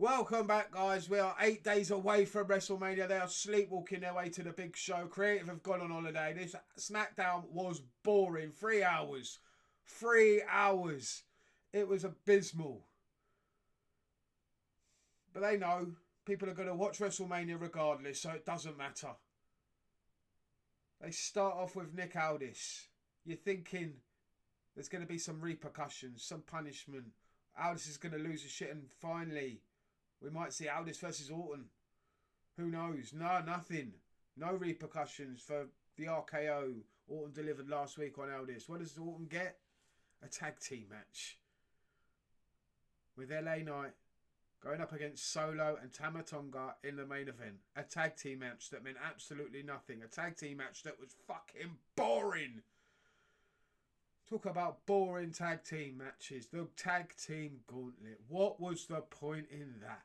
Welcome back, guys. We are 8 days away from WrestleMania. They are sleepwalking their way to the big show. Creative have gone on holiday. This SmackDown was boring. 3 hours. 3 hours. It was abysmal. But they know people are going to watch WrestleMania regardless, so it doesn't matter. They start off with Nick Aldis. You're thinking there's going to be some repercussions, some punishment. Aldis is going to lose his shit, and finally we might see Aldis versus Orton. Who knows? No, nothing. No repercussions for the RKO Orton delivered last week on Aldis. What does Orton get? A tag team match with LA Knight going up against Solo and Tama in the main event. A tag team match that meant absolutely nothing. A tag team match that was fucking boring. Talk about boring tag team matches. The tag team gauntlet. What was the point in that?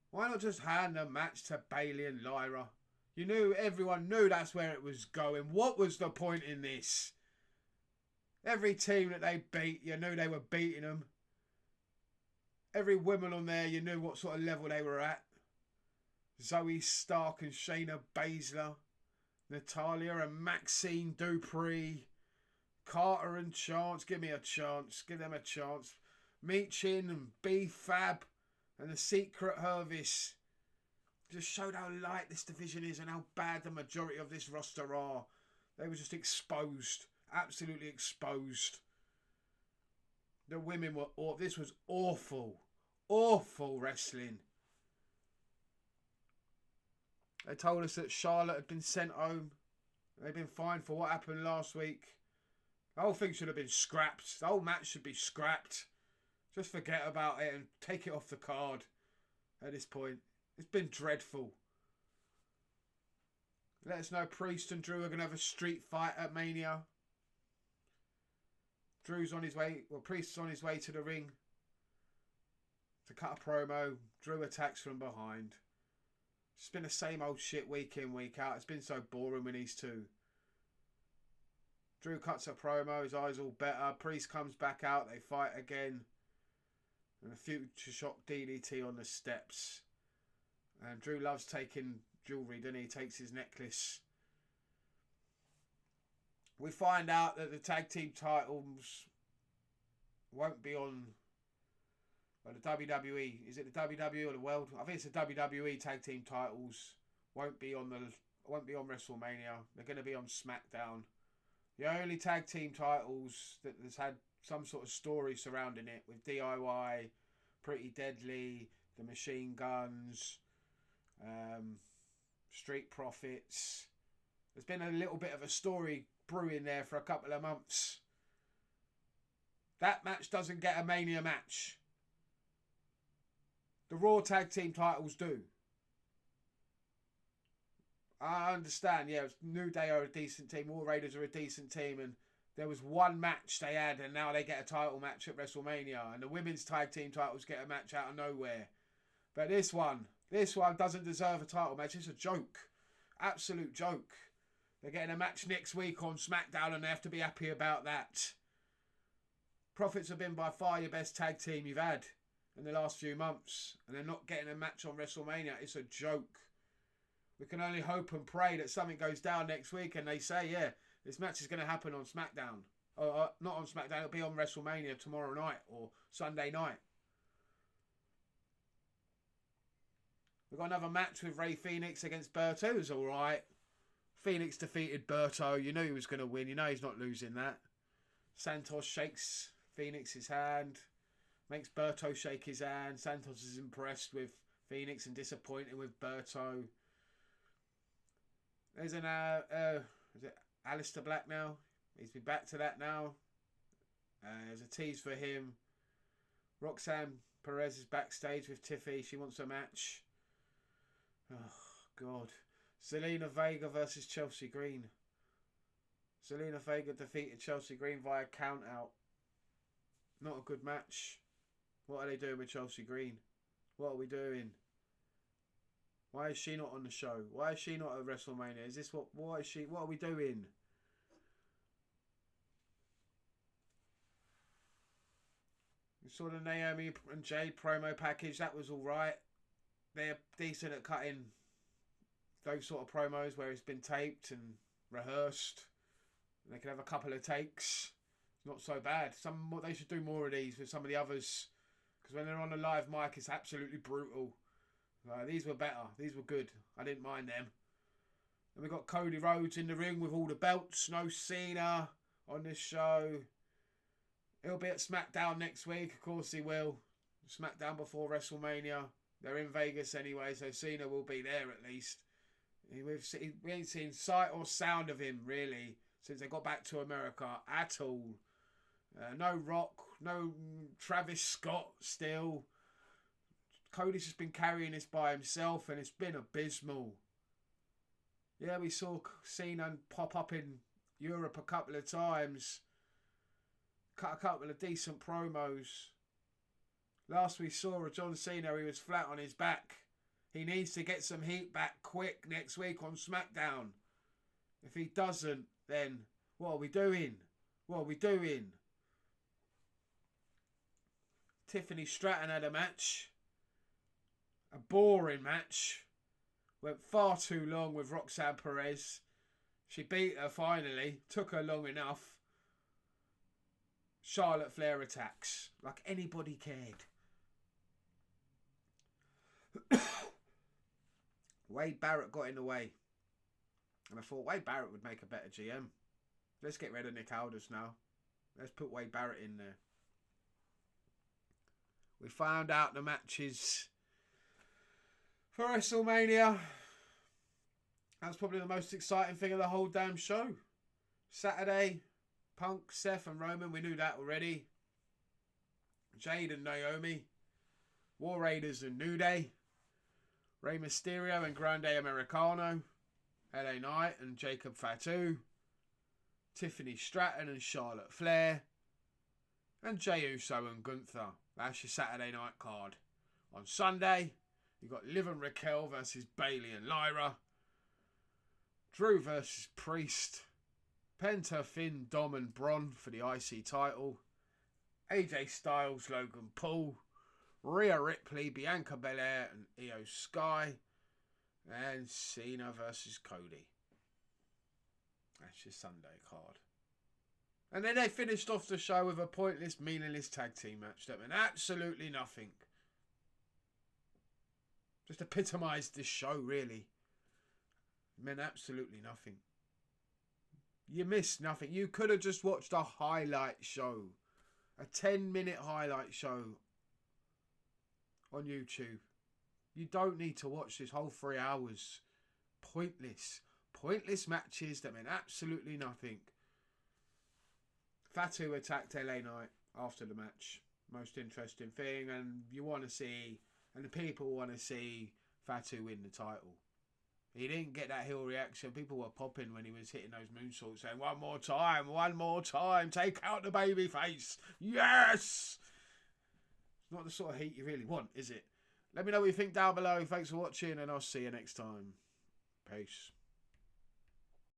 Why not just hand the match to Bayley and Lyra? Everyone knew that's where it was going. What was the point in this? Every team that they beat, you knew they were beating them. Every woman on there, you knew what sort of level they were at. Zoe Stark and Shayna Bazsler. Natalia and Maxine Dupree. Carter and Chance. Give me a chance. Give them a chance. Michin and BFab. And the secret Hervice. Just showed how light this division is and how bad the majority of this roster are. They were just exposed. Absolutely exposed. The women were... This was awful. Awful wrestling. They told us that Charlotte had been sent home. They'd been fined for what happened last week. The whole thing should have been scrapped. The whole match should be scrapped. Just forget about it and take it off the card at this point. It's been dreadful. Let us know Priest and Drew are going to have a street fight at Mania. Drew's on his way. Well, Priest's on his way to the ring to cut a promo. Drew attacks from behind. It's been the same old shit week in, week out. It's been so boring with these two. Drew cuts a promo. His eyes all better. Priest comes back out. They fight again. And a future shock DDT on the steps. And Drew loves taking jewellery, doesn't he? He takes his necklace. We find out that the tag team titles won't be on the WWE. Is it the WWE or the World? I think it's the WWE tag team titles. Won't be on WrestleMania. They're going to be on SmackDown. The only tag team titles that has had some sort of story surrounding it with DIY, Pretty Deadly, the Machine Guns, Street Profits. There's been a little bit of a story brewing there for a couple of months. That match doesn't get a Mania match. The Raw tag team titles do. I understand, yeah, New Day are a decent team, War Raiders are a decent team, and there was one match they had, and now they get a title match at WrestleMania. And the women's tag team titles get a match out of nowhere. But this one doesn't deserve a title match. It's a joke. Absolute joke. They're getting a match next week on SmackDown, and they have to be happy about that. Profits have been by far your best tag team you've had in the last few months. And they're not getting a match on WrestleMania. It's a joke. We can only hope and pray that something goes down next week and they say, yeah, this match is going to happen on SmackDown. Or not on SmackDown, it'll be on WrestleMania tomorrow night or Sunday night. We've got another match with Fenix against Berto. It was alright. Fenix defeated Berto. You knew he was going to win. You know he's not losing that. Santos shakes Fenix's hand. Makes Berto shake his hand. Santos is impressed with Fenix and disappointed with Berto. There's an is it Aleister Black now? He's been back to that now. There's a tease for him. Roxanne Perez is backstage with Tiffy. She wants a match. Oh, God. Zelina Vega versus Chelsea Green. Zelina Vega defeated Chelsea Green via count out. Not a good match. What are they doing with Chelsea Green? What are we doing? Why is she not on the show? Why is she not at WrestleMania? Is this what are we doing? We saw the Naomi and Jade promo package. That was all right. They're decent at cutting those sort of promos where it's been taped and rehearsed. And they can have a couple of takes. It's not so bad. They should do more of these with some of the others. Because when they're on a live mic, it's absolutely brutal. These were better. These were good. I didn't mind them. And we got Cody Rhodes in the ring with all the belts. No Cena on this show. He'll be at SmackDown next week. Of course he will. SmackDown before WrestleMania. They're in Vegas anyway, so Cena will be there at least. We ain't seen sight or sound of him, really, since they got back to America at all. No Rock, no Travis Scott still. Cody's just been carrying this by himself, and it's been abysmal. Yeah, we saw Cena pop up in Europe a couple of times. Cut a couple of decent promos. Last we saw of John Cena, he was flat on his back. He needs to get some heat back quick next week on SmackDown. If he doesn't, then what are we doing? What are we doing? Tiffany Stratton had a match. A boring match. Went far too long with Roxanne Perez. She beat her finally. Took her long enough. Charlotte Flair attacks. Like anybody cared. Wade Barrett got in the way. And I thought Wade Barrett would make a better GM. Let's get rid of Nick Aldis now. Let's put Wade Barrett in there. We found out the matches for WrestleMania. That's probably the most exciting thing of the whole damn show. Saturday, Punk, Seth and Roman. We knew that already. Jade and Naomi. War Raiders and New Day. Rey Mysterio and Grande Americano. LA Knight and Jacob Fatu. Tiffany Stratton and Charlotte Flair. And Jey Uso and Gunther. That's your Saturday night card. On Sunday, you've got Liv and Raquel versus Bayley and Lyra. Drew versus Priest. Penta, Finn, Dom and Braun for the IC title. AJ Styles, Logan Paul. Rhea Ripley, Bianca Belair and Io Sky. And Cena versus Cody. That's your Sunday card. And then they finished off the show with a pointless, meaningless tag team match that meant absolutely nothing. Just epitomised this show, really. It meant absolutely nothing. You missed nothing. You could have just watched a highlight show. A 10-minute highlight show on YouTube. You don't need to watch this whole 3 hours. Pointless. Pointless matches that meant absolutely nothing. Fatu attacked LA Knight after the match. Most interesting thing. And you want to see, and the people want to see Fatu win the title. He didn't get that heel reaction. People were popping when he was hitting those moonsaults, saying, one more time, take out the baby face. Yes! It's not the sort of heat you really want, is it? Let me know what you think down below. Thanks for watching, and I'll see you next time. Peace.